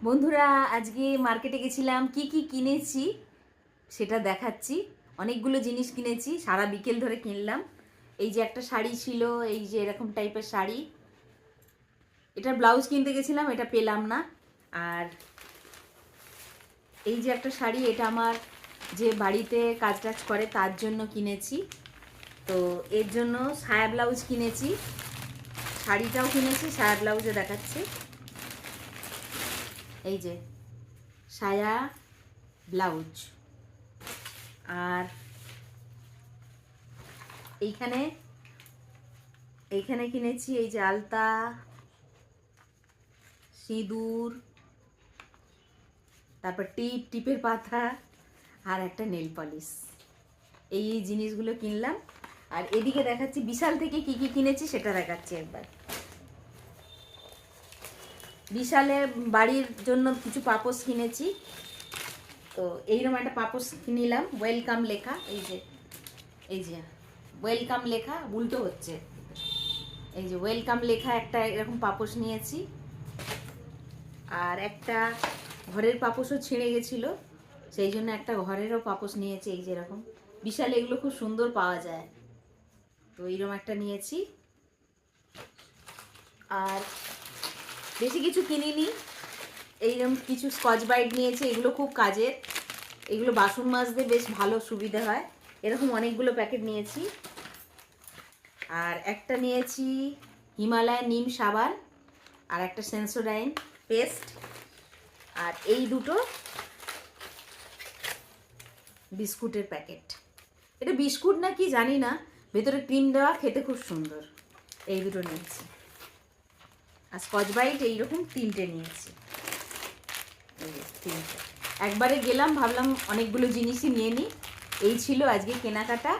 বন্ধুরা, আজকে মার্কেটে গেছিলাম, কি কি কিনেছি সেটা দেখাচ্ছি। অনেকগুলো জিনিস কিনেছি, সারা বিকেল ধরে কিনলাম। এই যে একটা শাড়ি ছিল, এই যে এরকম টাইপের শাড়ি, এটার ব্লাউজ কিনতে গেছিলাম, এটা পেলাম না। আর এই যে একটা শাড়ি, এটা আমার যে বাড়িতে কাজ টাজ করে তার জন্য কিনেছি। তো এর জন্য সায়া ব্লাউজ কিনেছি, শাড়িটাও কিনেছি, সায়া ব্লাউজে দেখাচ্ছি। এই যে সায়া ব্লাউজ। আর এইখানে এইখানে কিনেছি এই যে আলতা, সিঁদুর, তারপর টিপের পাতা, আর একটা নেল পলিশ। এই জিনিসগুলো কিনলাম। আর এদিকে দেখাচ্ছি বিশাল থেকে কি কি কিনেছি সেটা দেখাচ্ছি একবার। বিশালে বাড়ির জন্য কিছু পাপোশ কিনেছি। তো এইরকম একটা পাপোশ নিলাম, ওয়েলকাম লেখা। এই যে ওয়েলকাম লেখা, উল্টো হচ্ছে। এই যে ওয়েলকাম লেখা একটা এরকম পাপোশ নিয়েছি। আর একটা ঘরের পাপোশও ছিঁড়ে গেছিলো, সেই জন্য একটা ঘরেরও পাপোশ নিয়েছি। এই যে এরকম বিশাল, এগুলো খুব সুন্দর পাওয়া যায়, তো এইরকম একটা নিয়েছি। আর বেশি কিছু কিনিনি, এইরকম কিছু স্কচ ব্রাইট নিয়েছি, এগুলো খুব কাজের, এগুলো বাসন মাজতে বেশ ভালো সুবিধা হয়। এরকম অনেকগুলো প্যাকেট নিয়েছি। আর একটা নিয়েছি হিমালয় নিম সাবান, আর একটা সেন্সোডাইন পেস্ট। আর এই দুটো বিস্কুটের প্যাকেট। এটা বিস্কুট না কি জানি না, ভেতরে ক্রিম দেওয়া, খেতে খুব সুন্দর। এই দুটো নিয়েছি। আর স্কচ ব্রাইট এইরকম 3টে নিয়েছি। এই 3টে একবারে গেলাম, ভাবলাম অনেকগুলো জিনিসই নিয়ে নিই। এই ছিল আজকে কেনাকাটা।